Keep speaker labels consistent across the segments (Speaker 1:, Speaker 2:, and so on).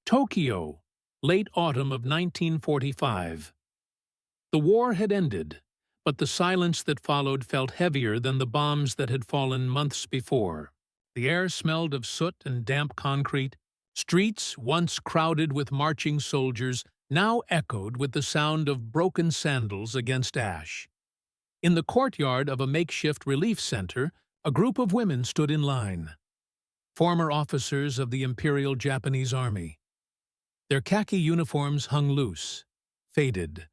Speaker 1: Tokyo, late autumn of 1945. The war had ended, but the silence that followed felt heavier than the bombs that had fallen months before. The air smelled of soot and damp concrete. Streets, once crowded with marching soldiers, now echoed with the sound of broken sandals against ash. In the courtyard of a makeshift relief center, a group of women stood in line. Former officers of the Imperial Japanese Army. Their khaki uniforms hung loose, faded,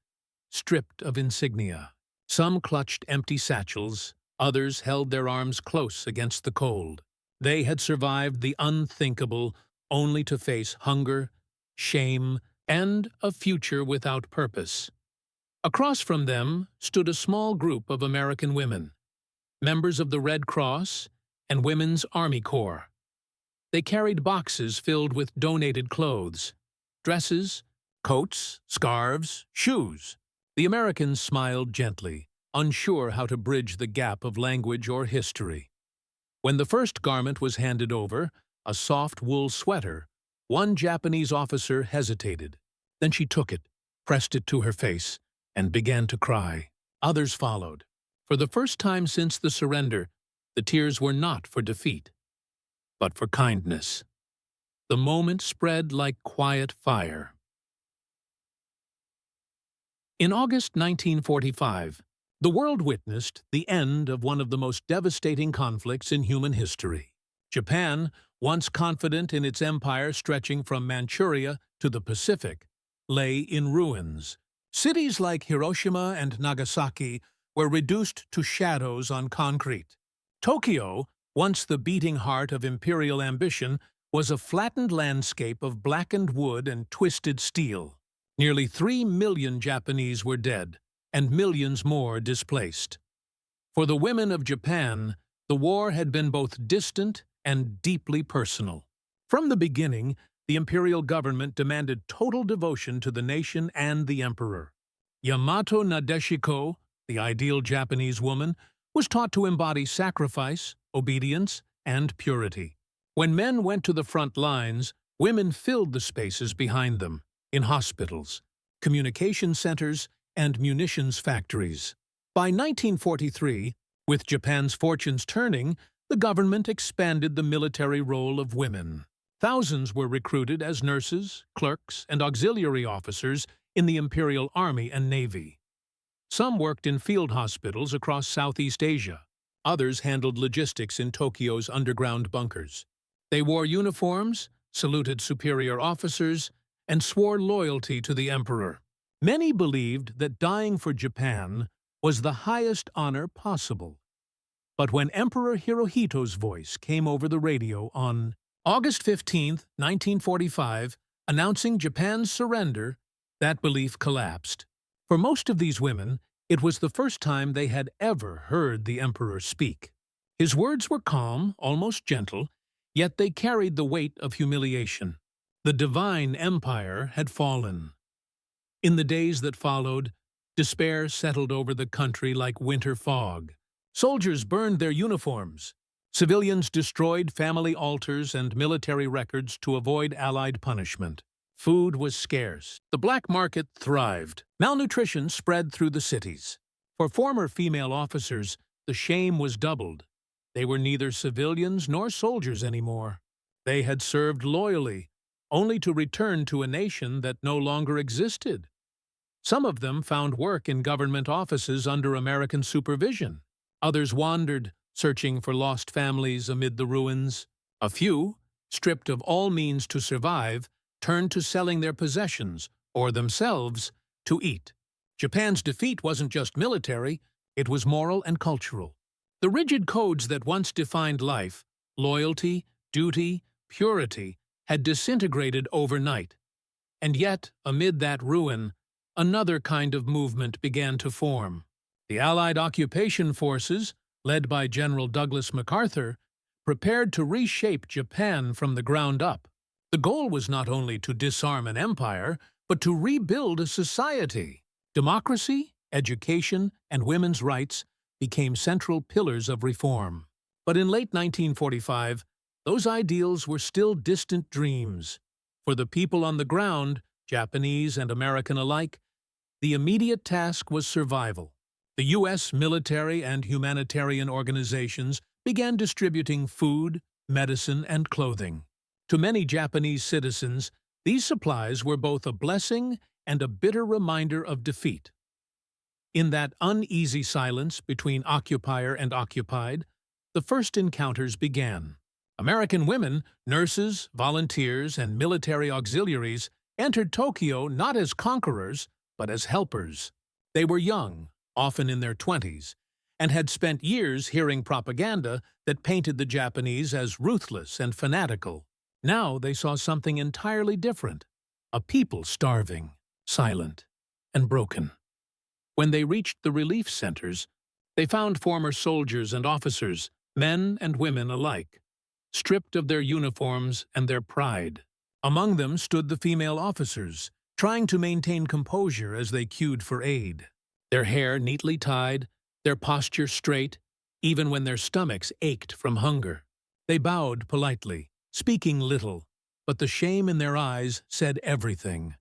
Speaker 1: stripped of insignia. Some clutched empty satchels, others held their arms close against the cold. They had survived the unthinkable only to face hunger, shame, and a future without purpose. Across from them stood a small group of American women, members of the Red Cross and Women's Army Corps. They carried boxes filled with donated clothes, dresses, coats, scarves, shoes. The Americans smiled gently, unsure how to bridge the gap of language or history. When the first garment was handed over, a soft wool sweater, one Japanese officer hesitated. Then she took it, pressed it to her face, and began to cry. Others followed. For the first time since the surrender, the tears were not for defeat, but for kindness. The moment spread like quiet fire. In August 1945, the world witnessed the end of one of the most devastating conflicts in human history. Japan, once confident in its empire stretching from Manchuria to the Pacific, lay in ruins. Cities like Hiroshima and Nagasaki were reduced to shadows on concrete. Tokyo, once the beating heart of imperial ambition, was a flattened landscape of blackened wood and twisted steel. Nearly 3 million Japanese were dead, and millions more displaced. For the women of Japan, the war had been both distant and deeply personal. From the beginning, the imperial government demanded total devotion to the nation and the emperor. Yamato Nadeshiko, the ideal Japanese woman, was taught to embody sacrifice, obedience, and purity. When men went to the front lines, women filled the spaces behind them, in hospitals, communication centers, and munitions factories. By 1943, with Japan's fortunes turning, the government expanded the military role of women. Thousands were recruited as nurses, clerks, and auxiliary officers in the Imperial Army and Navy. Some worked in field hospitals across Southeast Asia. Others handled logistics in Tokyo's underground bunkers. They wore uniforms, saluted superior officers, and swore loyalty to the emperor. Many believed that dying for Japan was the highest honor possible. But when Emperor Hirohito's voice came over the radio on August 15, 1945, announcing Japan's surrender, that belief collapsed. For most of these women, it was the first time they had ever heard the emperor speak. His words were calm, almost gentle, yet they carried the weight of humiliation. The divine empire had fallen. In the days that followed, despair settled over the country like winter fog. Soldiers burned their uniforms. Civilians destroyed family altars and military records to avoid Allied punishment. Food was scarce. The black market thrived. Malnutrition spread through the cities. For former female officers, the shame was doubled. They were neither civilians nor soldiers anymore. They had served loyally, only to return to a nation that no longer existed. Some of them found work in government offices under American supervision. Others wandered, searching for lost families amid the ruins. A few, stripped of all means to survive, turned to selling their possessions, or themselves, to eat. Japan's defeat wasn't just military, it was moral and cultural. The rigid codes that once defined life, loyalty, duty, purity, had disintegrated overnight. And yet, amid that ruin, another kind of movement began to form. The Allied occupation forces, led by General Douglas MacArthur, prepared to reshape Japan from the ground up. The goal was not only to disarm an empire, but to rebuild a society. Democracy, education, and women's rights became central pillars of reform. But in late 1945, those ideals were still distant dreams. For the people on the ground, Japanese and American alike, the immediate task was survival. The U.S. military and humanitarian organizations began distributing food, medicine, and clothing. To many Japanese citizens, these supplies were both a blessing and a bitter reminder of defeat. In that uneasy silence between occupier and occupied, the first encounters began. American women, nurses, volunteers, and military auxiliaries entered Tokyo not as conquerors, but as helpers. They were young, often in their 20s, and had spent years hearing propaganda that painted the Japanese as ruthless and fanatical. Now they saw something entirely different, a people starving, silent, and broken. When they reached the relief centers, they found former soldiers and officers, men and women alike, stripped of their uniforms and their pride. Among them stood the female officers, trying to maintain composure as they queued for aid. Their hair neatly tied, their posture straight, even when their stomachs ached from hunger. They bowed politely, speaking little, but the shame in their eyes said everything.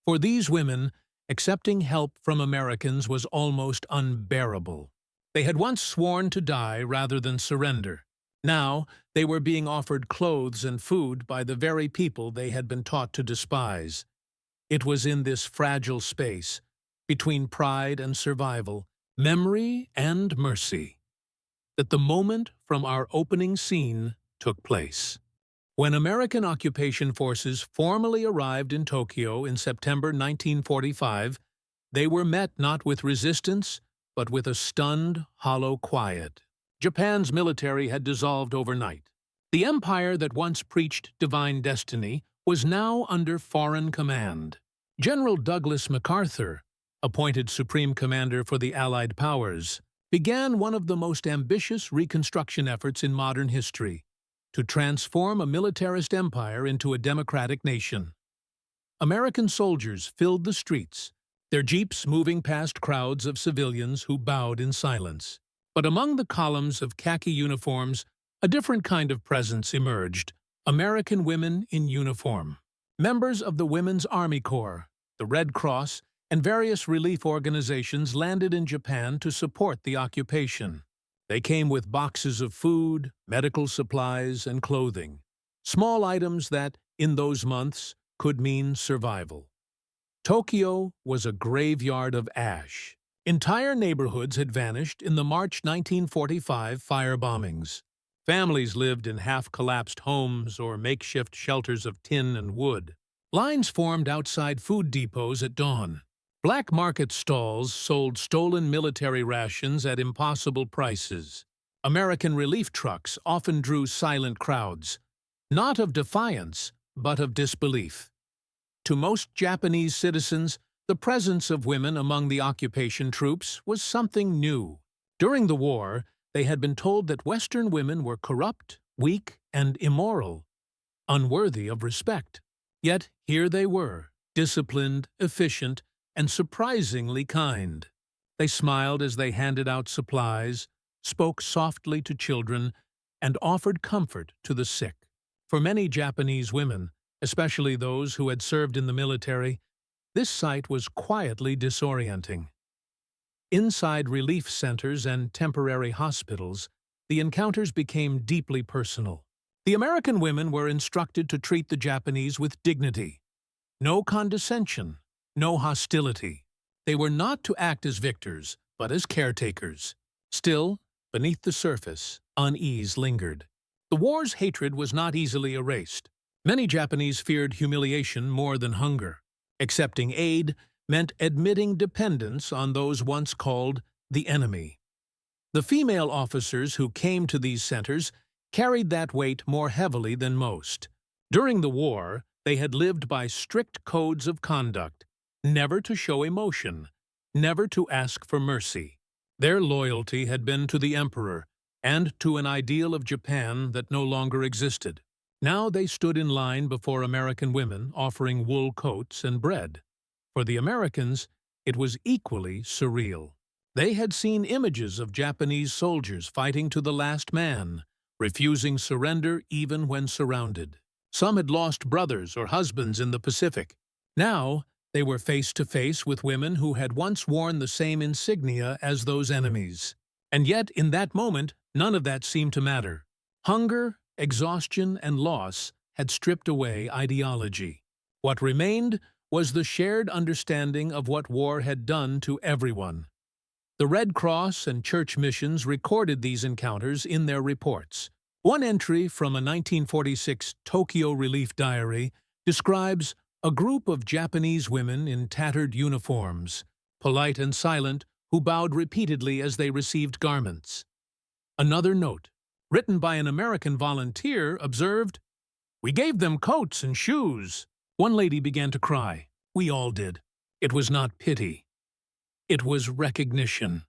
Speaker 1: For these women, accepting help from Americans was almost unbearable. They had once sworn to die rather than surrender. Now, they were being offered clothes and food by the very people they had been taught to despise. It was in this fragile space, between pride and survival, memory and mercy, that the moment from our opening scene took place. When American occupation forces formally arrived in Tokyo in September 1945, they were met not with resistance, but with a stunned, hollow quiet. Japan's military had dissolved overnight. The empire that once preached divine destiny was now under foreign command. General Douglas MacArthur, appointed Supreme Commander for the Allied powers, began one of the most ambitious reconstruction efforts in modern history, to transform a militarist empire into a democratic nation. American soldiers filled the streets, their jeeps moving past crowds of civilians who bowed in silence. But among the columns of khaki uniforms, a different kind of presence emerged: American women in uniform. Members of the Women's Army Corps, the Red Cross, and various relief organizations landed in Japan to support the occupation. They came with boxes of food, medical supplies, and clothing, small items that, in those months, could mean survival. Tokyo was a graveyard of ash. Entire neighborhoods had vanished in the March 1945 fire bombings. Families lived in half-collapsed homes or makeshift shelters of tin and wood. Lines formed outside food depots at dawn. Black market stalls sold stolen military rations at impossible prices. American relief trucks often drew silent crowds, not of defiance, but of disbelief. To most Japanese citizens, the presence of women among the occupation troops was something new. During the war, they had been told that Western women were corrupt, weak, and immoral, unworthy of respect. Yet here they were, disciplined, efficient, and surprisingly kind. They smiled as they handed out supplies, spoke softly to children, and offered comfort to the sick. For many Japanese women, especially those who had served in the military, this sight was quietly disorienting. Inside relief centers and temporary hospitals, the encounters became deeply personal. The American women were instructed to treat the Japanese with dignity. No condescension, no hostility. They were not to act as victors, but as caretakers. Still, beneath the surface, unease lingered. The war's hatred was not easily erased. Many Japanese feared humiliation more than hunger. Accepting aid meant admitting dependence on those once called the enemy. The female officers who came to these centers carried that weight more heavily than most. During the war, they had lived by strict codes of conduct, never to show emotion, never to ask for mercy. Their loyalty had been to the emperor and to an ideal of Japan that no longer existed. Now they stood in line before American women offering wool coats and bread. For the Americans, it was equally surreal. They had seen images of Japanese soldiers fighting to the last man, refusing surrender even when surrounded. Some had lost brothers or husbands in the Pacific. Now, they were face to face with women who had once worn the same insignia as those enemies. And yet, in that moment, none of that seemed to matter. Hunger, exhaustion, and loss had stripped away ideology. What remained was the shared understanding of what war had done to everyone. The Red Cross and church missions recorded these encounters in their reports. One entry from a 1946 Tokyo Relief Diary describes a group of Japanese women in tattered uniforms, polite and silent, who bowed repeatedly as they received garments. Another note, written by an American volunteer, observed, "We gave them coats and shoes." One lady began to cry. We all did. It was not pity. It was recognition.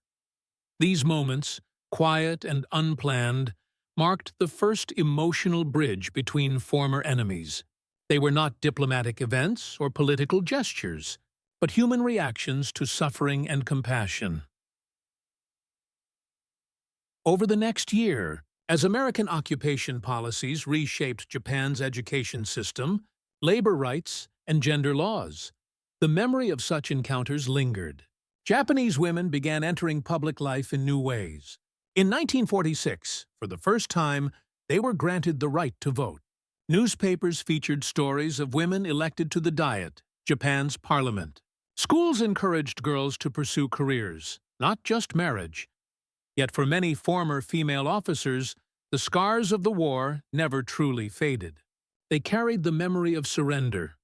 Speaker 1: These moments, quiet and unplanned, marked the first emotional bridge between former enemies. They were not diplomatic events or political gestures, but human reactions to suffering and compassion. Over the next year, as American occupation policies reshaped Japan's education system, labor rights, and gender laws, the memory of such encounters lingered. Japanese women began entering public life in new ways. In 1946, for the first time, they were granted the right to vote. Newspapers featured stories of women elected to the Diet, Japan's parliament. Schools encouraged girls to pursue careers, not just marriage. Yet for many former female officers, the scars of the war never truly faded. They carried the memory of surrender,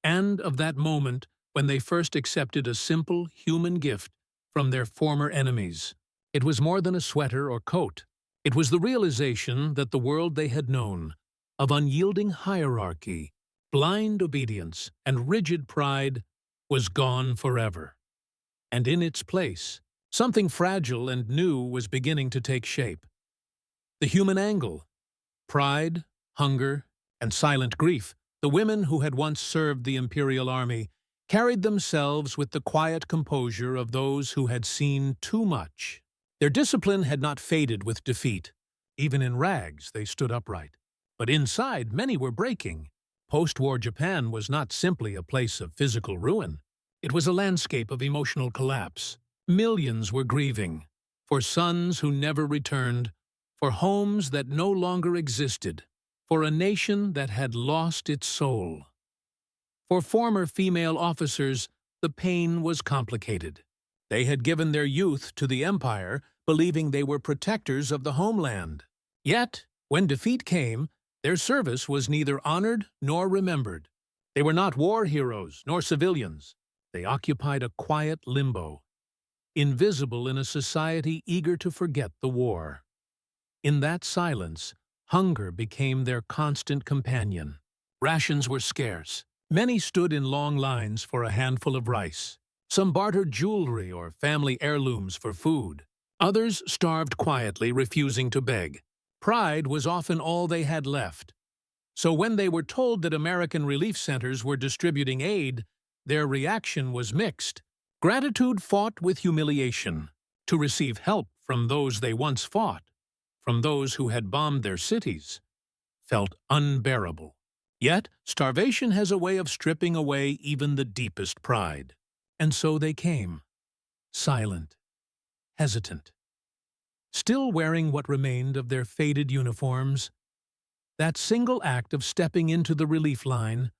Speaker 1: and of that moment when they first accepted a simple human gift from their former enemies. It was more than a sweater or coat. It was the realization that the world they had known, of unyielding hierarchy, blind obedience, and rigid pride, was gone forever. And in its place, something fragile and new was beginning to take shape. The human angle, pride, hunger, and silent grief. The women who had once served the imperial army carried themselves with the quiet composure of those who had seen too much. Their discipline had not faded with defeat. Even in rags, they stood upright. But inside, many were breaking. Post-war Japan was not simply a place of physical ruin. It was a landscape of emotional collapse. Millions were grieving, for sons who never returned, for homes that no longer existed, for a nation that had lost its soul. For former female officers, the pain was complicated. They had given their youth to the empire, believing they were protectors of the homeland. Yet, when defeat came, their service was neither honored nor remembered. They were not war heroes nor civilians. They occupied a quiet limbo, invisible in a society eager to forget the war. In that silence, hunger became their constant companion. Rations were scarce. Many stood in long lines for a handful of rice. Some bartered jewelry or family heirlooms for food. Others starved quietly, refusing to beg. Pride was often all they had left. So when they were told that American relief centers were distributing aid, their reaction was mixed. Gratitude fought with humiliation. To receive help from those they once fought, from those who had bombed their cities, felt unbearable. Yet, starvation has a way of stripping away even the deepest pride. And so they came, silent, hesitant, still wearing what remained of their faded uniforms. That single act of stepping into the relief line,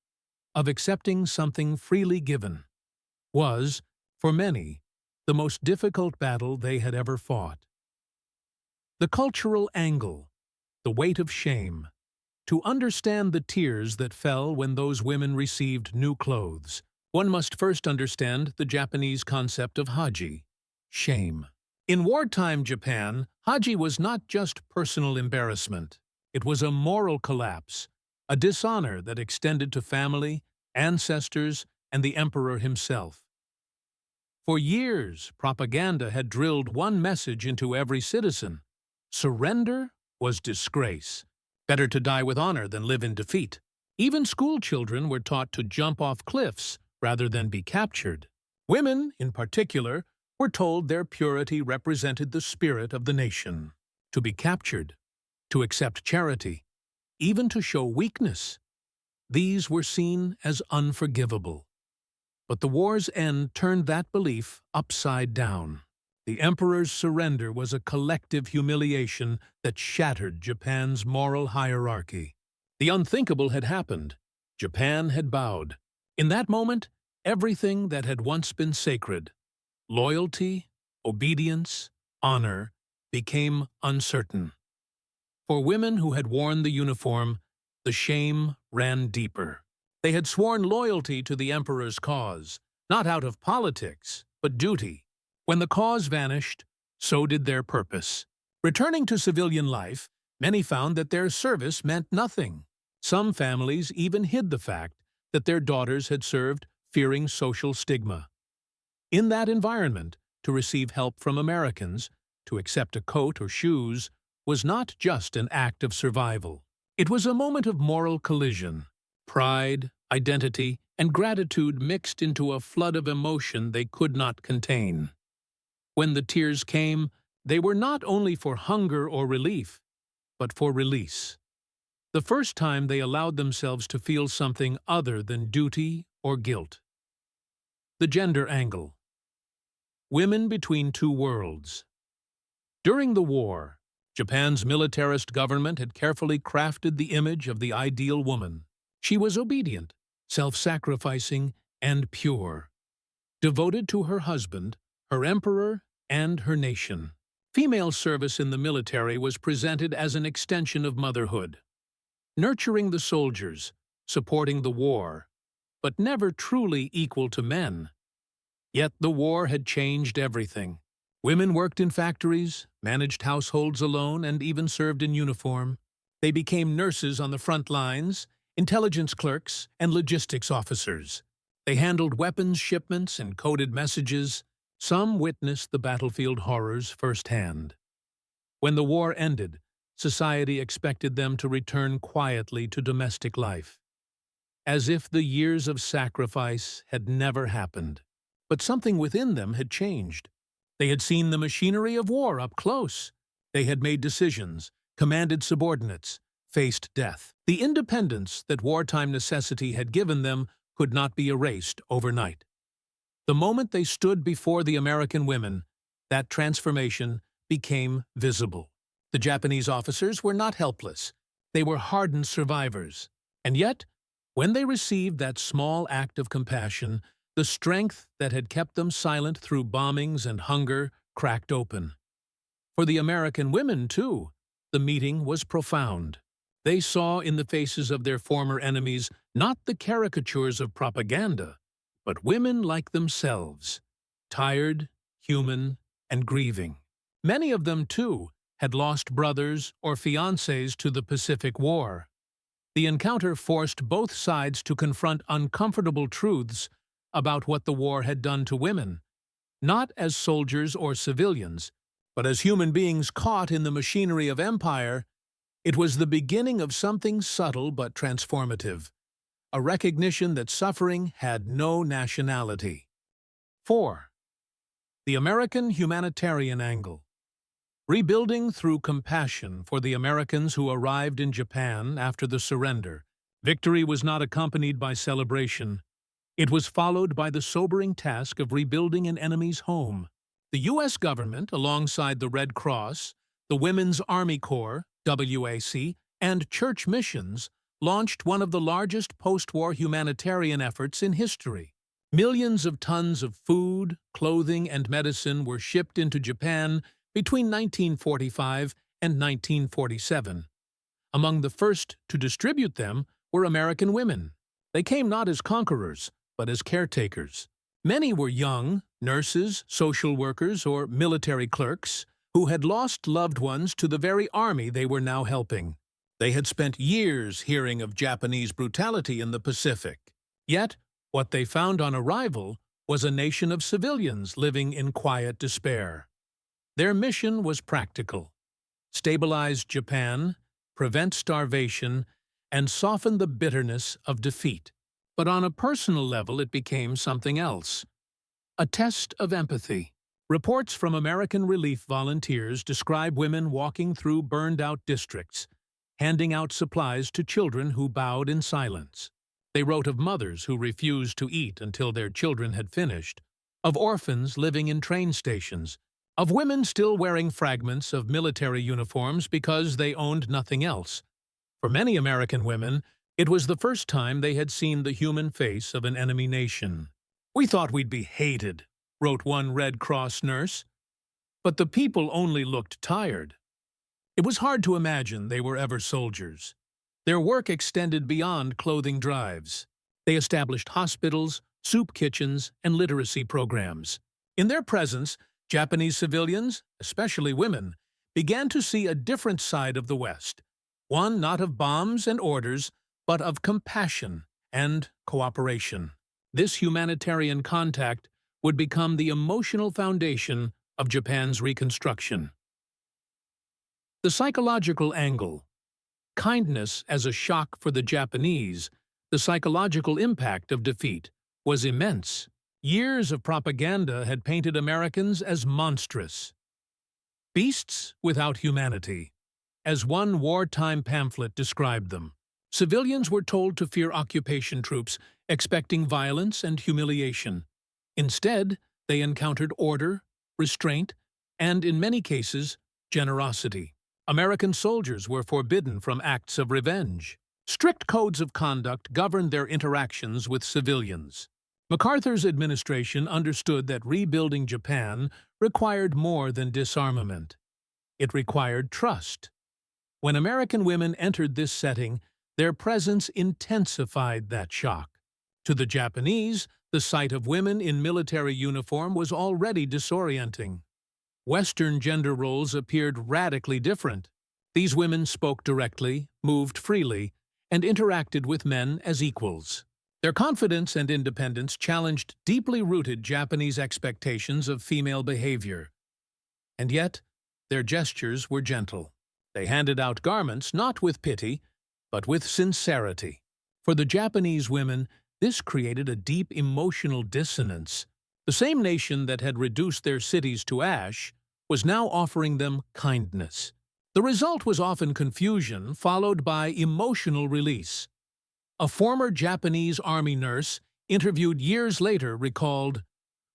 Speaker 1: of accepting something freely given, was, for many, the most difficult battle they had ever fought. The cultural angle, the weight of shame. To understand the tears that fell when those women received new clothes, one must first understand the Japanese concept of haji, shame. In wartime Japan, haji was not just personal embarrassment. It was a moral collapse, a dishonor that extended to family, ancestors, and the emperor himself. For years, propaganda had drilled one message into every citizen: surrender was disgrace. Better to die with honor than live in defeat. Even school children were taught to jump off cliffs rather than be captured. Women, in particular, were told their purity represented the spirit of the nation. To be captured, to accept charity, even to show weakness, These were seen as unforgivable. But the war's end turned that belief upside down. The emperor's surrender was a collective humiliation that shattered Japan's moral hierarchy. The unthinkable had happened. Japan had bowed. In that moment, everything that had once been sacred—loyalty, obedience, honor—became uncertain. For women who had worn the uniform, the shame ran deeper. They had sworn loyalty to the emperor's cause, not out of politics, but duty. When the cause vanished, so did their purpose. Returning to civilian life, many found that their service meant nothing. Some families even hid the fact that their daughters had served, fearing social stigma. In that environment, to receive help from Americans, to accept a coat or shoes, was not just an act of survival. It was a moment of moral collision. Pride, identity, and gratitude mixed into a flood of emotion they could not contain. When the tears came, they were not only for hunger or relief, but for release. The first time they allowed themselves to feel something other than duty or guilt. The gender angle. Women between two worlds. During the war, Japan's militarist government had carefully crafted the image of the ideal woman. She was obedient, self-sacrificing, and pure, devoted to her husband, her emperor, and her nation. Female service in the military was presented as an extension of motherhood, nurturing the soldiers, supporting the war, but never truly equal to men. Yet the war had changed everything. Women worked in factories, managed households alone, and even served in uniform. They became nurses on the front lines, intelligence clerks, and logistics officers. They handled weapons shipments and coded messages. Some witnessed the battlefield horrors firsthand. When the war ended, society expected them to return quietly to domestic life, as if the years of sacrifice had never happened. But something within them had changed. They had seen the machinery of war up close. They had made decisions, commanded subordinates, faced death. The independence that wartime necessity had given them could not be erased overnight. The moment they stood before the American women, that transformation became visible. The Japanese officers were not helpless. They were hardened survivors. And yet, when they received that small act of compassion, the strength that had kept them silent through bombings and hunger cracked open. For the American women, too, the meeting was profound. They saw in the faces of their former enemies not the caricatures of propaganda, but women like themselves, tired, human, and grieving. Many of them, too, had lost brothers or fiancés to the Pacific War. The encounter forced both sides to confront uncomfortable truths about what the war had done to women, not as soldiers or civilians, but as human beings caught in the machinery of empire. It was the beginning of something subtle but transformative, a recognition that suffering had no nationality. 4. The American humanitarian angle. Rebuilding through compassion for the Americans who arrived in Japan after the surrender, victory was not accompanied by celebration. It was followed by the sobering task of rebuilding an enemy's home. The U.S. government, alongside the Red Cross, the Women's Army Corps, WAC, and church missions, launched one of the largest post-war humanitarian efforts in history. Millions of tons of food, clothing, and medicine were shipped into Japan between 1945 and 1947. Among the first to distribute them were American women. They came not as conquerors, but as caretakers. Many were young, nurses, social workers, or military clerks, who had lost loved ones to the very army they were now helping. They had spent years hearing of Japanese brutality in the Pacific. Yet, what they found on arrival was a nation of civilians living in quiet despair. Their mission was practical: stabilize Japan, prevent starvation, and soften the bitterness of defeat. But on a personal level, it became something else. A test of empathy. Reports from American relief volunteers describe women walking through burned-out districts, handing out supplies to children who bowed in silence. They wrote of mothers who refused to eat until their children had finished, of orphans living in train stations, of women still wearing fragments of military uniforms because they owned nothing else. For many American women, it was the first time they had seen the human face of an enemy nation. "We thought we'd be hated," wrote one Red Cross nurse. "But the people only looked tired." It was hard to imagine they were ever soldiers. Their work extended beyond clothing drives. They established hospitals, soup kitchens, and literacy programs. In their presence, Japanese civilians, especially women, began to see a different side of the West, one not of bombs and orders, but of compassion and cooperation. This humanitarian contact would become the emotional foundation of Japan's reconstruction. The psychological angle. Kindness as a shock for the Japanese, the psychological impact of defeat was immense. Years of propaganda had painted Americans as monstrous, beasts without humanity. As one wartime pamphlet described them, civilians were told to fear occupation troops, expecting violence and humiliation. Instead, they encountered order, restraint, and, in many cases, generosity. American soldiers were forbidden from acts of revenge. Strict codes of conduct governed their interactions with civilians. MacArthur's administration understood that rebuilding Japan required more than disarmament. It required trust. When American women entered this setting, their presence intensified that shock. To the Japanese, the sight of women in military uniform was already disorienting. Western gender roles appeared radically different. These women spoke directly, moved freely, and interacted with men as equals. Their confidence and independence challenged deeply rooted Japanese expectations of female behavior. And yet, their gestures were gentle. They handed out garments not with pity, but with sincerity. For the Japanese women, this created a deep emotional dissonance. The same nation that had reduced their cities to ash was now offering them kindness. The result was often confusion, followed by emotional release. A former Japanese army nurse, interviewed years later, recalled,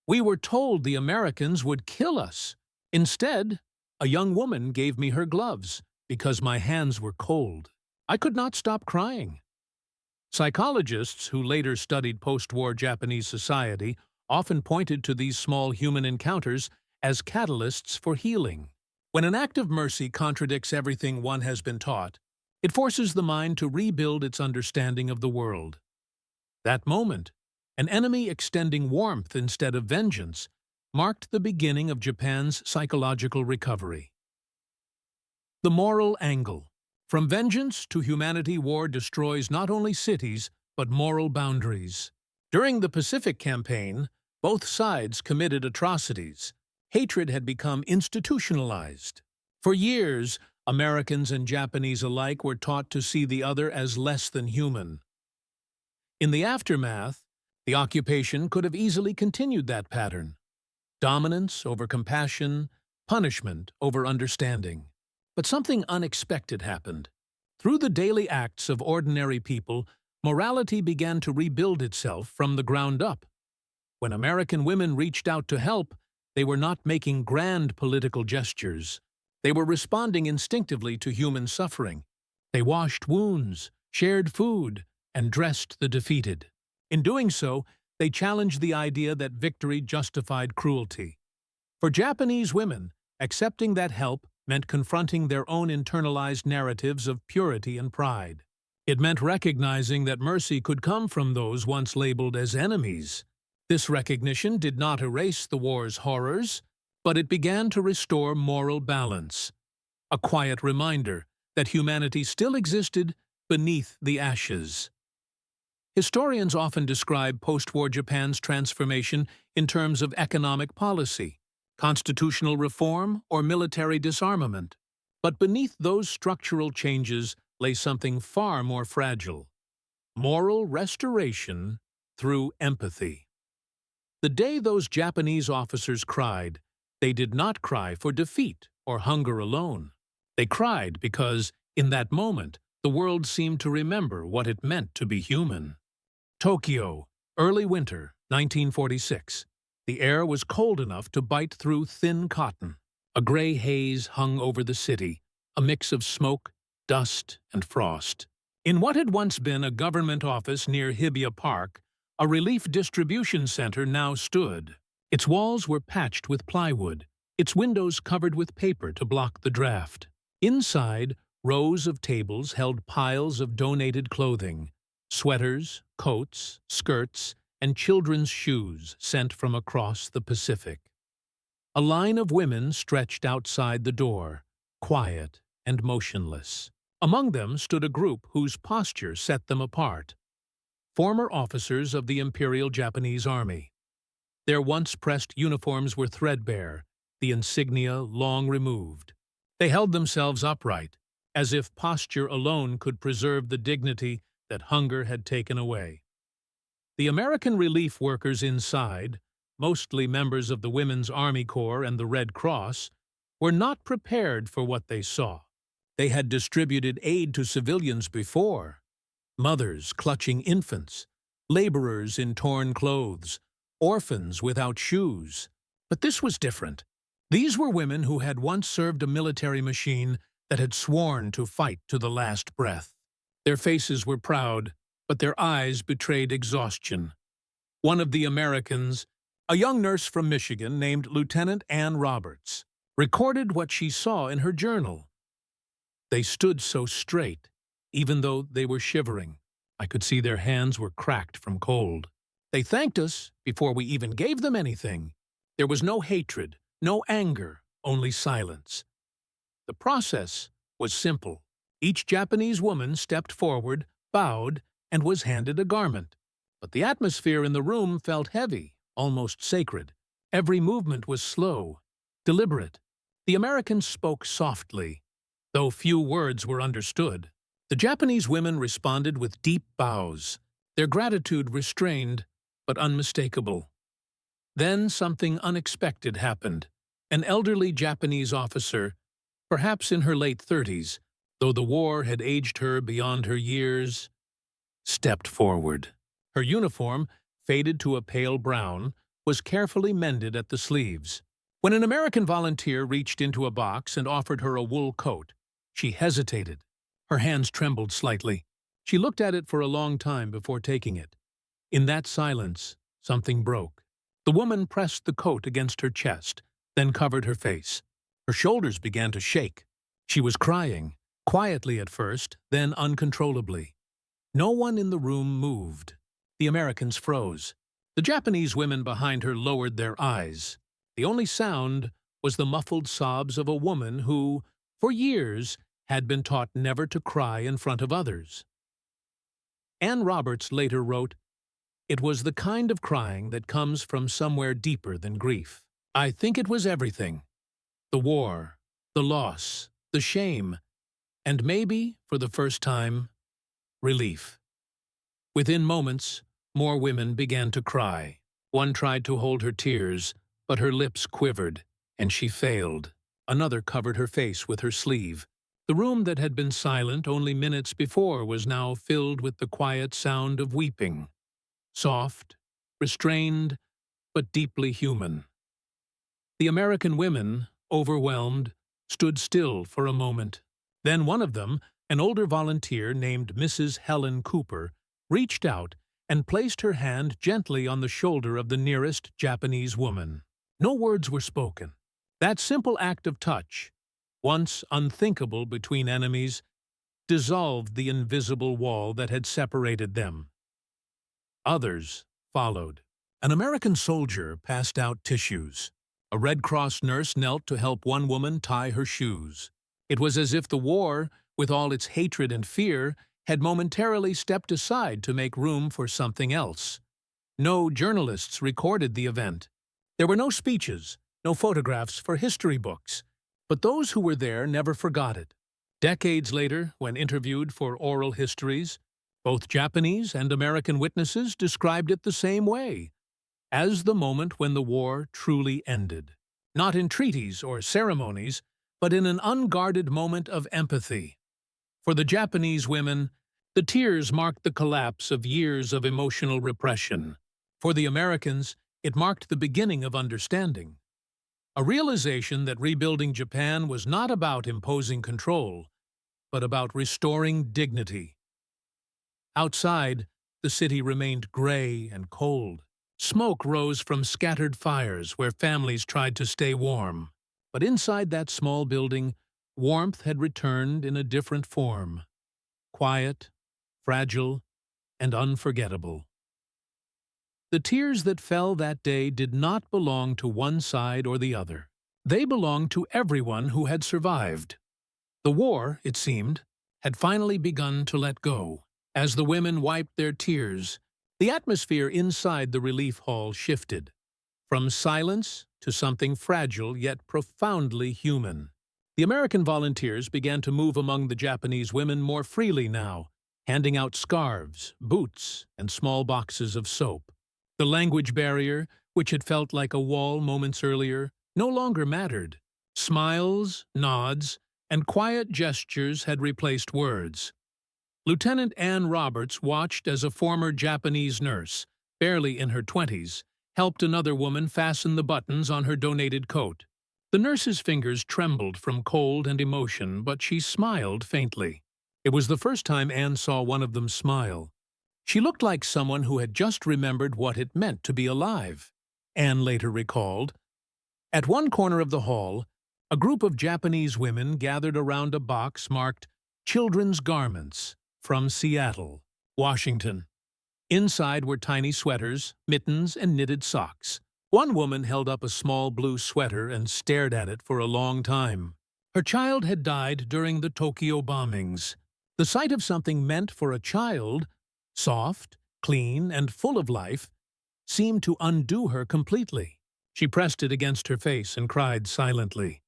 Speaker 1: "We were told the Americans would kill us. Instead, a young woman gave me her gloves because my hands were cold. I could not stop crying." Psychologists who later studied post-war Japanese society often pointed to these small human encounters as catalysts for healing. When an act of mercy contradicts everything one has been taught, it forces the mind to rebuild its understanding of the world. That moment, an enemy extending warmth instead of vengeance, marked the beginning of Japan's psychological recovery. The moral angle. From vengeance to humanity, war destroys not only cities, but moral boundaries. During the Pacific Campaign, both sides committed atrocities. Hatred had become institutionalized. For years, Americans and Japanese alike were taught to see the other as less than human. In the aftermath, the occupation could have easily continued that pattern. Dominance over compassion, punishment over understanding. But something unexpected happened. Through the daily acts of ordinary people, morality began to rebuild itself from the ground up. When American women reached out to help, they were not making grand political gestures. They were responding instinctively to human suffering. They washed wounds, shared food, and dressed the defeated. In doing so, they challenged the idea that victory justified cruelty. For Japanese women, accepting that help meant confronting their own internalized narratives of purity and pride. It meant recognizing that mercy could come from those once labeled as enemies. This recognition did not erase the war's horrors, but it began to restore moral balance. A quiet reminder that humanity still existed beneath the ashes. Historians often describe post-war Japan's transformation in terms of economic policy, constitutional reform, or military disarmament. But beneath those structural changes lay something far more fragile: moral restoration through empathy. The day those Japanese officers cried, they did not cry for defeat or hunger alone. They cried because, In that moment, the world seemed to remember what it meant to be human. Tokyo, early winter, 1946. The air was cold enough to bite through thin cotton. A gray haze hung over the city, a mix of smoke, dust, and frost. In what had once been a government office near Hibiya Park, a relief distribution center now stood. Its walls were patched with plywood, its windows covered with paper to block the draft. Inside, rows of tables held piles of donated clothing, sweaters, coats, skirts, and children's shoes sent from across the Pacific. A line of women stretched outside the door, quiet and motionless. Among them stood a group whose posture set them apart. Former officers of the Imperial Japanese Army. Their once-pressed uniforms were threadbare, the insignia long removed. They held themselves upright, as if posture alone could preserve the dignity that hunger had taken away. The American relief workers inside, mostly members of the Women's Army Corps and the Red Cross, were not prepared for what they saw. They had distributed aid to civilians before. Mothers clutching infants, laborers in torn clothes, orphans without shoes. But this was different. These were women who had once served a military machine that had sworn to fight to the last breath. Their faces were proud, but their eyes betrayed exhaustion. One of the Americans, a young nurse from Michigan named Lieutenant Ann Roberts, recorded what she saw in her journal. They stood so straight, even though they were shivering. I could see their hands were cracked from cold. They thanked us before we even gave them anything. There was no hatred, no anger, only silence. The process was simple. Each Japanese woman stepped forward, bowed, and was handed a garment. But the atmosphere in the room felt heavy, almost sacred. Every movement was slow, deliberate. The Americans spoke softly, though few words were understood. The Japanese women responded with deep bows, their gratitude restrained but unmistakable. Then something unexpected happened. An elderly Japanese officer, perhaps in her late 30s, though the war had aged her beyond her years, stepped forward. Her uniform, faded to a pale brown, was carefully mended at the sleeves. When an American volunteer reached into a box and offered her a wool coat, she hesitated. Her hands trembled slightly. She looked at it for a long time before taking it. In that silence, something broke. The woman pressed the coat against her chest, then covered her face. Her shoulders began to shake. She was crying, quietly at first, then uncontrollably. No one in the room moved. The Americans froze. The Japanese women behind her lowered their eyes. The only sound was the muffled sobs of a woman who, for years, had been taught never to cry in front of others. Ann Roberts later wrote, "It was the kind of crying that comes from somewhere deeper than grief. I think it was everything. The war, the loss, the shame, and maybe, for the first time, relief." Within moments, more women began to cry. One tried to hold her tears, but her lips quivered, and she failed. Another covered her face with her sleeve. The room that had been silent only minutes before was now filled with the quiet sound of weeping. Soft, restrained, but deeply human. The American women, overwhelmed, stood still for a moment. Then one of them, an older volunteer named Mrs. Helen Cooper, reached out and placed her hand gently on the shoulder of the nearest Japanese woman. No words were spoken. That simple act of touch, once unthinkable between enemies, dissolved the invisible wall that had separated them. Others followed. An American soldier passed out tissues. A Red Cross nurse knelt to help one woman tie her shoes. It was as if the war, with all its hatred and fear, had momentarily stepped aside to make room for something else. No journalists recorded the event. There were no speeches, no photographs for history books, but those who were there never forgot it. Decades later, when interviewed for oral histories, both Japanese and American witnesses described it the same way, as the moment when the war truly ended. Not in treaties or ceremonies, but in an unguarded moment of empathy. For the Japanese women, the tears marked the collapse of years of emotional repression. For the Americans, it marked the beginning of understanding. A realization that rebuilding Japan was not about imposing control, but about restoring dignity. Outside, the city remained gray and cold. Smoke rose from scattered fires where families tried to stay warm. But inside that small building, warmth had returned in a different form. Quiet, fragile, and unforgettable. The tears that fell that day did not belong to one side or the other. They belonged to everyone who had survived. The war, it seemed, had finally begun to let go. As the women wiped their tears, the atmosphere inside the relief hall shifted, from silence to something fragile yet profoundly human. The American volunteers began to move among the Japanese women more freely now, handing out scarves, boots, and small boxes of soap. The language barrier, which had felt like a wall moments earlier, no longer mattered. Smiles, nods, and quiet gestures had replaced words. Lieutenant Ann Roberts watched as a former Japanese nurse, barely in her 20s, helped another woman fasten the buttons on her donated coat. The nurse's fingers trembled from cold and emotion, but she smiled faintly. It was the first time Ann saw one of them smile. She looked like someone who had just remembered what it meant to be alive, Ann later recalled. At one corner of the hall, a group of Japanese women gathered around a box marked "Children's Garments" from Seattle, Washington. Inside were tiny sweaters, mittens, and knitted socks. One woman held up a small blue sweater and stared at it for a long time. Her child had died during the Tokyo bombings. The sight of something meant for a child, soft, clean, and full of life, seemed to undo her completely. She pressed it against her face and cried silently.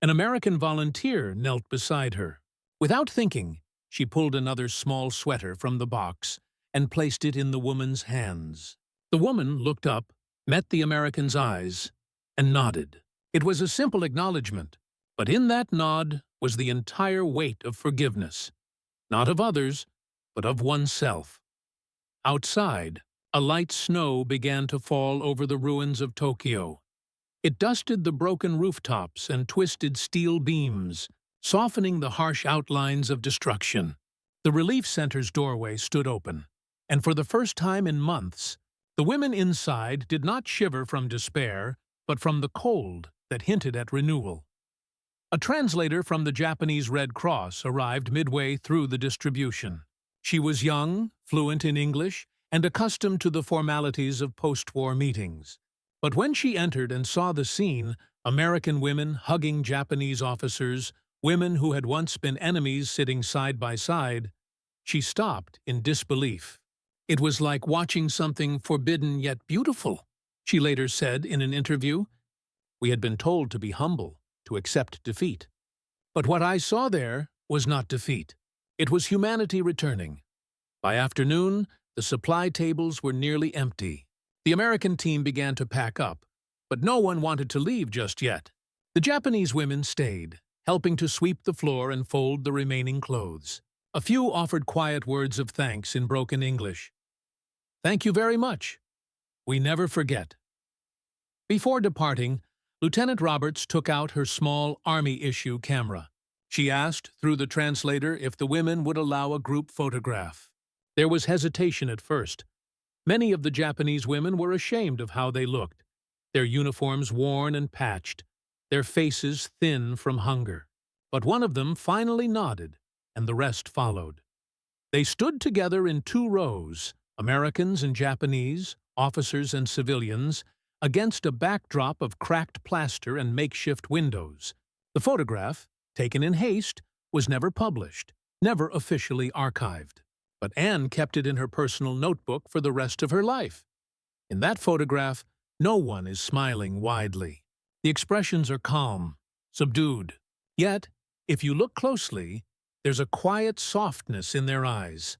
Speaker 1: An American volunteer knelt beside her. Without thinking, she pulled another small sweater from the box and placed it in the woman's hands. The woman looked up, met the American's eyes, and nodded. It was a simple acknowledgement, but in that nod was the entire weight of forgiveness, not of others, but of oneself. Outside, a light snow began to fall over the ruins of Tokyo. It dusted the broken rooftops and twisted steel beams, softening the harsh outlines of destruction. The relief center's doorway stood open, and for the first time in months, the women inside did not shiver from despair, but from the cold that hinted at renewal. A translator from the Japanese Red Cross arrived midway through the distribution. She was young, fluent in English, and accustomed to the formalities of post-war meetings. But when she entered and saw the scene, American women hugging Japanese officers, women who had once been enemies sitting side by side, she stopped in disbelief. It was like watching something forbidden yet beautiful, she later said in an interview. We had been told to be humble, to accept defeat. But what I saw there was not defeat. It was humanity returning. By afternoon, the supply tables were nearly empty. The American team began to pack up, but no one wanted to leave just yet. The Japanese women stayed, helping to sweep the floor and fold the remaining clothes. A few offered quiet words of thanks in broken English. "Thank you very much. We never forget." Before departing, Lieutenant Roberts took out her small Army-issue camera. She asked, through the translator, if the women would allow a group photograph. There was hesitation at first. Many of the Japanese women were ashamed of how they looked, their uniforms worn and patched, their faces thin from hunger. But one of them finally nodded, and the rest followed. They stood together in 2 rows, Americans and Japanese, officers and civilians, against a backdrop of cracked plaster and makeshift windows. The photograph, taken in haste, was never published, never officially archived. But Anne kept it in her personal notebook for the rest of her life. In that photograph, no one is smiling widely. The expressions are calm, subdued. Yet, if you look closely, there's a quiet softness in their eyes,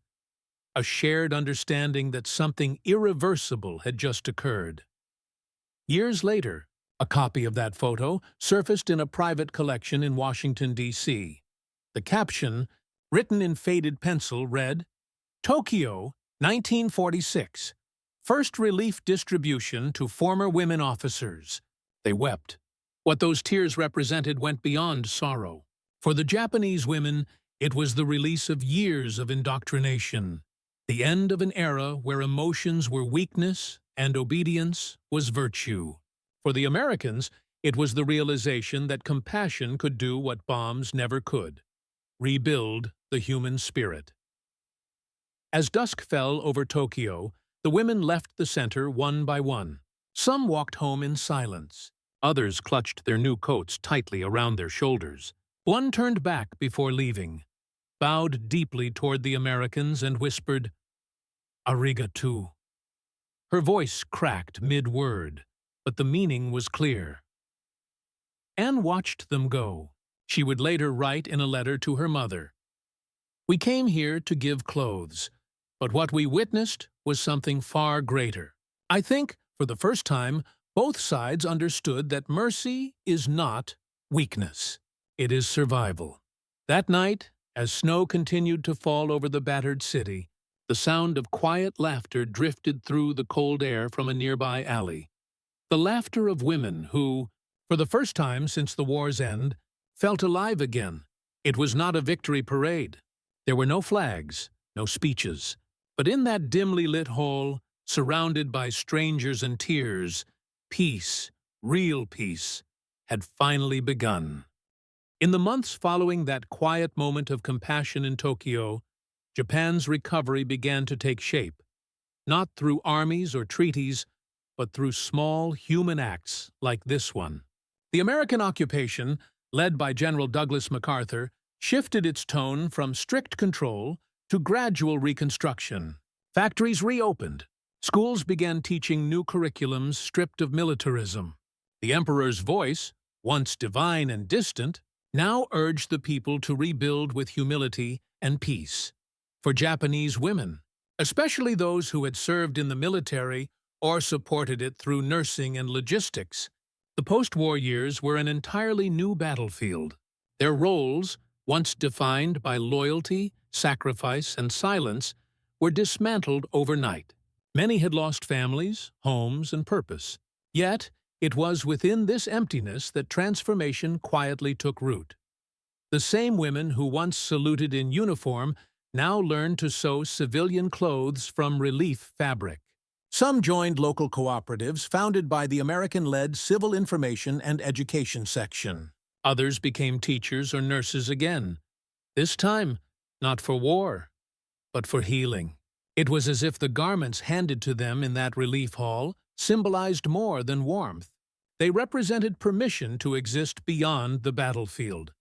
Speaker 1: a shared understanding that something irreversible had just occurred. Years later, a copy of that photo surfaced in a private collection in Washington, D.C. The caption, written in faded pencil, read, Tokyo, 1946. First relief distribution to former women officers. They wept. What those tears represented went beyond sorrow. For the Japanese women, it was the release of years of indoctrination, the end of an era where emotions were weakness and obedience was virtue. For the Americans, it was the realization that compassion could do what bombs never could: rebuild the human spirit. As dusk fell over Tokyo, the women left the center one by one. Some walked home in silence. Others clutched their new coats tightly around their shoulders. One turned back before leaving, bowed deeply toward the Americans and whispered, "Arigato." Her voice cracked mid-word, but the meaning was clear. Anne watched them go. She would later write in a letter to her mother, "We came here to give clothes, but what we witnessed was something far greater." I think, for the first time, both sides understood that mercy is not weakness. It is survival. That night, as snow continued to fall over the battered city, the sound of quiet laughter drifted through the cold air from a nearby alley. The laughter of women who, for the first time since the war's end, felt alive again. It was not a victory parade. There were no flags, no speeches. But in that dimly lit hall, surrounded by strangers and tears, peace, real peace, had finally begun. In the months following that quiet moment of compassion in Tokyo, Japan's recovery began to take shape, not through armies or treaties, but through small human acts like this one. The American occupation, led by General Douglas MacArthur, shifted its tone from strict control to gradual reconstruction. Factories reopened. Schools began teaching new curriculums stripped of militarism. The emperor's voice, once divine and distant, now urged the people to rebuild with humility and peace. For Japanese women, especially those who had served in the military or supported it through nursing and logistics, the post-war years were an entirely new battlefield. Their roles, once defined by loyalty, sacrifice, and silence, were dismantled overnight. Many had lost families, homes, and purpose. Yet, it was within this emptiness that transformation quietly took root. The same women who once saluted in uniform now learned to sew civilian clothes from relief fabric. Some joined local cooperatives founded by the American-led Civil Information and Education Section. Others became teachers or nurses again, this time not for war, but for healing. It was as if the garments handed to them in that relief hall symbolized more than warmth. They represented permission to exist beyond the battlefield.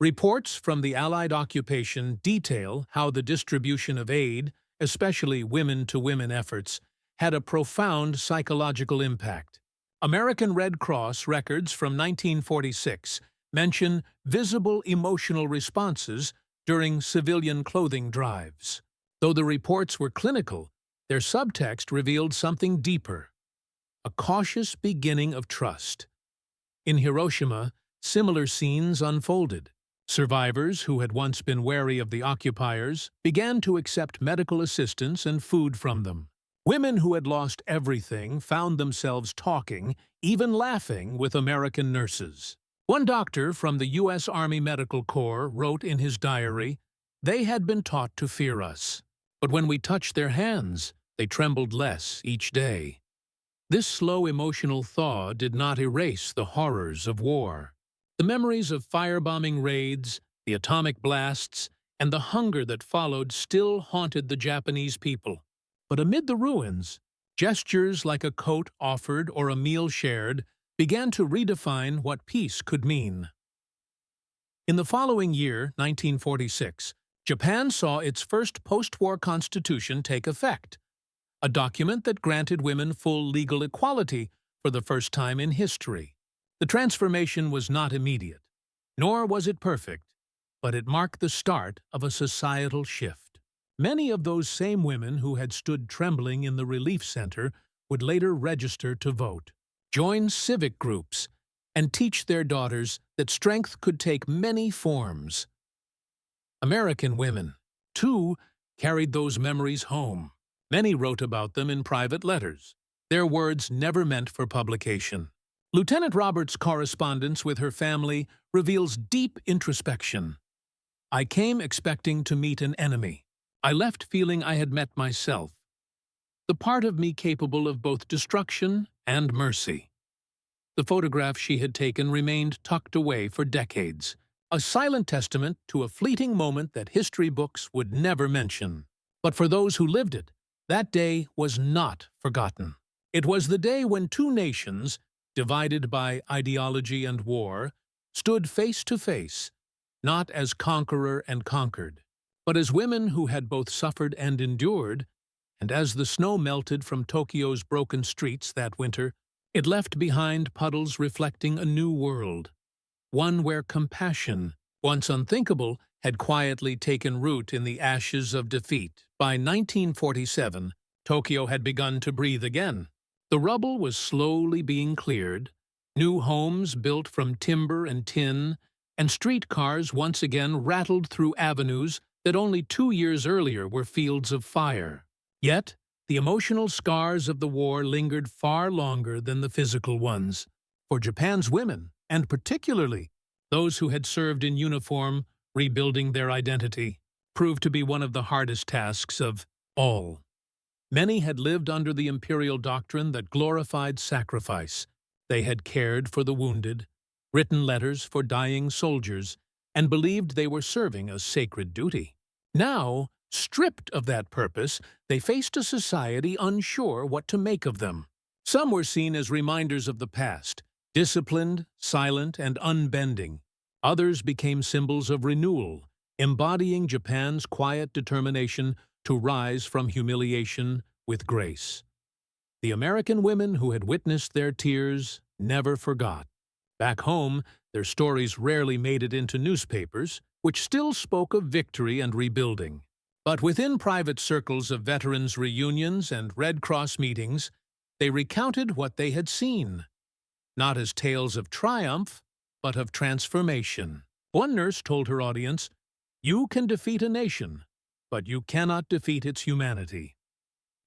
Speaker 1: Reports from the Allied occupation detail how the distribution of aid, especially women-to-women efforts, had a profound psychological impact. American Red Cross records from 1946 mention visible emotional responses during civilian clothing drives. Though the reports were clinical, their subtext revealed something deeper: a cautious beginning of trust. In Hiroshima, similar scenes unfolded. Survivors who had once been wary of the occupiers began to accept medical assistance and food from them. Women who had lost everything found themselves talking, even laughing, with American nurses. One doctor from the U.S. Army Medical Corps wrote in his diary, "They had been taught to fear us, but when we touched their hands, they trembled less each day." This slow emotional thaw did not erase the horrors of war. The memories of firebombing raids, the atomic blasts, and the hunger that followed still haunted the Japanese people. But amid the ruins, gestures like a coat offered or a meal shared began to redefine what peace could mean. In the following year, 1946, Japan saw its first post-war constitution take effect, a document that granted women full legal equality for the first time in history. The transformation was not immediate, nor was it perfect, but it marked the start of a societal shift. Many of those same women who had stood trembling in the relief center would later register to vote, join civic groups, and teach their daughters that strength could take many forms. American women, too, carried those memories home. Many wrote about them in private letters, their words never meant for publication. Lieutenant Roberts' correspondence with her family reveals deep introspection. "I came expecting to meet an enemy. I left feeling I had met myself, the part of me capable of both destruction and mercy." The photograph she had taken remained tucked away for decades, a silent testament to a fleeting moment that history books would never mention. But for those who lived it, that day was not forgotten. It was the day when two nations, divided by ideology and war, stood face to face, not as conqueror and conquered, but as women who had both suffered and endured. And as the snow melted from Tokyo's broken streets that winter, it left behind puddles reflecting a new world, one where compassion, once unthinkable, had quietly taken root in the ashes of defeat. By 1947, Tokyo had begun to breathe again. The rubble was slowly being cleared, new homes built from timber and tin, and streetcars once again rattled through avenues that only 2 years earlier were fields of fire. Yet, the emotional scars of the war lingered far longer than the physical ones. For Japan's women, and particularly those who had served in uniform, rebuilding their identity proved to be one of the hardest tasks of all. Many had lived under the imperial doctrine that glorified sacrifice. They had cared for the wounded, written letters for dying soldiers, and believed they were serving a sacred duty. Now, stripped of that purpose, they faced a society unsure what to make of them. Some were seen as reminders of the past, disciplined, silent, and unbending. Others became symbols of renewal, embodying Japan's quiet determination to rise from humiliation with grace. The American women who had witnessed their tears never forgot. Back home, their stories rarely made it into newspapers, which still spoke of victory and rebuilding. But within private circles of veterans' reunions and Red Cross meetings, they recounted what they had seen, not as tales of triumph, but of transformation. One nurse told her audience, "You can defeat a nation, but you cannot defeat its humanity."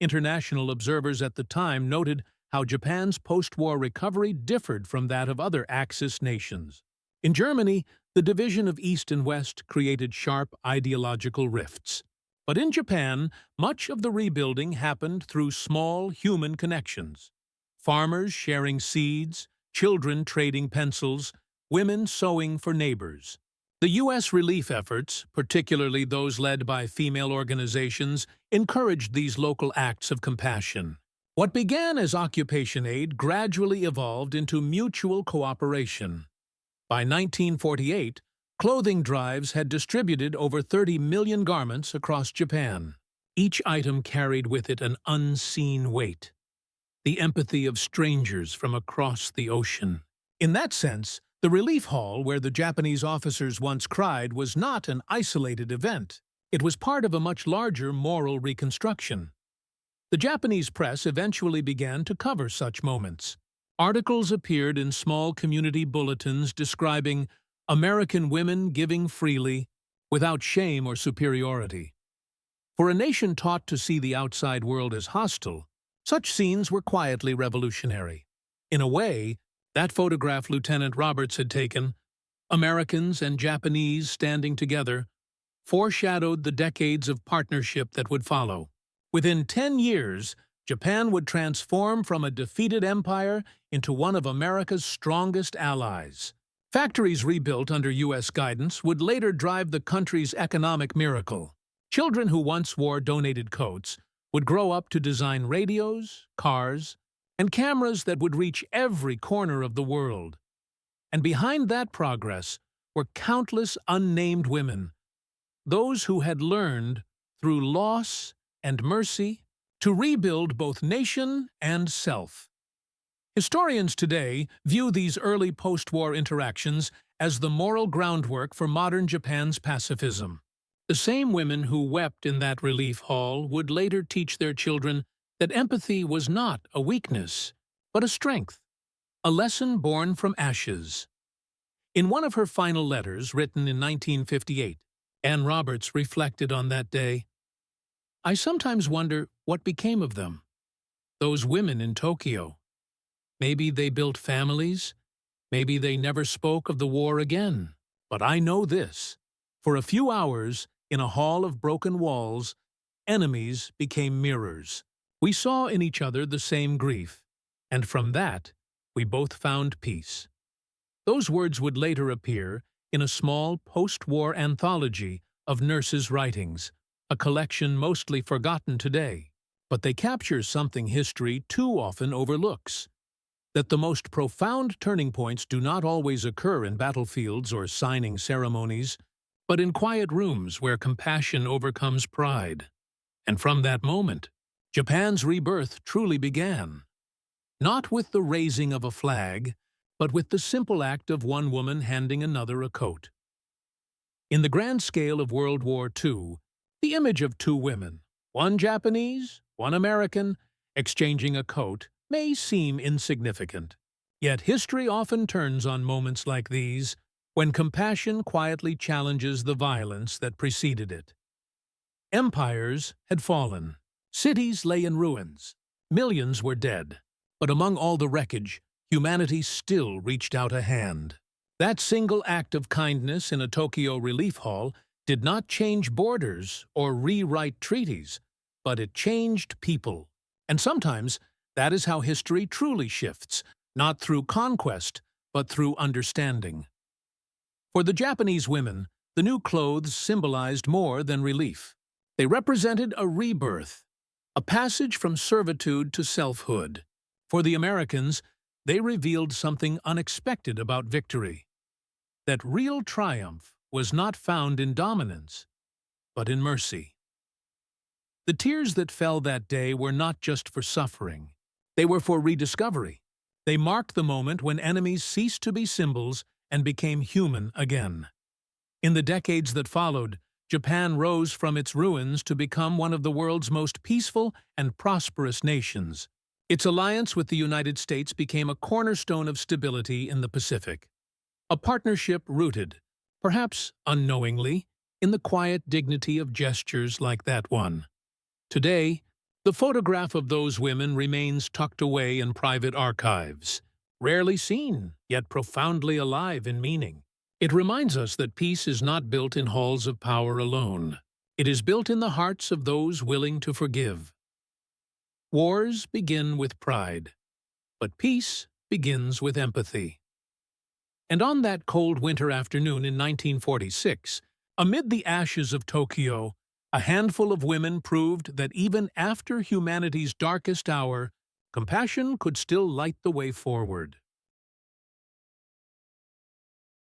Speaker 1: International observers at the time noted how Japan's post-war recovery differed from that of other Axis nations. In Germany, the division of East and West created sharp ideological rifts. But in Japan, much of the rebuilding happened through small human connections. Farmers sharing seeds, children trading pencils, women sewing for neighbors. The U.S. relief efforts, particularly those led by female organizations, encouraged these local acts of compassion. What began as occupation aid gradually evolved into mutual cooperation. By 1948, clothing drives had distributed over 30 million garments across Japan. Each item carried with it an unseen weight, the empathy of strangers from across the ocean. In that sense, the relief hall where the Japanese officers once cried was not an isolated event. It was part of a much larger moral reconstruction. The Japanese press eventually began to cover such moments. Articles appeared in small community bulletins describing American women giving freely, without shame or superiority. For a nation taught to see the outside world as hostile, such scenes were quietly revolutionary. In a way, that photograph Lieutenant Roberts had taken, Americans and Japanese standing together, foreshadowed the decades of partnership that would follow. Within 10 years, Japan would transform from a defeated empire into one of America's strongest allies. Factories rebuilt under U.S. guidance would later drive the country's economic miracle. Children who once wore donated coats would grow up to design radios, cars, and cameras that would reach every corner of the world. And behind that progress were countless unnamed women, those who had learned, through loss and mercy, to rebuild both nation and self. Historians today view these early post-war interactions as the moral groundwork for modern Japan's pacifism. The same women who wept in that relief hall would later teach their children that empathy was not a weakness, but a strength, a lesson born from ashes. In one of her final letters, written in 1958, Anne Roberts reflected on that day. I sometimes wonder what became of them. Those women in Tokyo. Maybe they built families. Maybe they never spoke of the war again. But I know this. For a few hours, in a hall of broken walls, enemies became mirrors. We saw in each other the same grief, and from that, we both found peace. Those words would later appear in a small post-war anthology of nurses' writings, a collection mostly forgotten today. But they capture something history too often overlooks: that the most profound turning points do not always occur in battlefields or signing ceremonies, but in quiet rooms where compassion overcomes pride. And from that moment, Japan's rebirth truly began. Not with the raising of a flag, but with the simple act of one woman handing another a coat. In the grand scale of World War II, the image of two women, one Japanese, one American, exchanging a coat, may seem insignificant. Yet history often turns on moments like these, when compassion quietly challenges the violence that preceded it. Empires had fallen. Cities lay in ruins. Millions were dead. But among all the wreckage, humanity still reached out a hand. That single act of kindness in a Tokyo relief hall did not change borders or rewrite treaties, but it changed people. And sometimes, that is how history truly shifts, not through conquest, but through understanding. For the Japanese women, the new clothes symbolized more than relief. They represented a rebirth, a passage from servitude to selfhood. For the Americans, they revealed something unexpected about victory: that real triumph was not found in dominance, but in mercy. The tears that fell that day were not just for suffering. They were for rediscovery. They marked the moment when enemies ceased to be symbols and became human again. In the decades that followed, Japan rose from its ruins to become one of the world's most peaceful and prosperous nations. Its alliance with the United States became a cornerstone of stability in the Pacific. A partnership rooted, perhaps unknowingly, in the quiet dignity of gestures like that one. Today, the photograph of those women remains tucked away in private archives, rarely seen, yet profoundly alive in meaning. It reminds us that peace is not built in halls of power alone. It is built in the hearts of those willing to forgive. Wars begin with pride, but peace begins with empathy. And on that cold winter afternoon in 1946, amid the ashes of Tokyo, a handful of women proved that even after humanity's darkest hour, compassion could still light the way forward.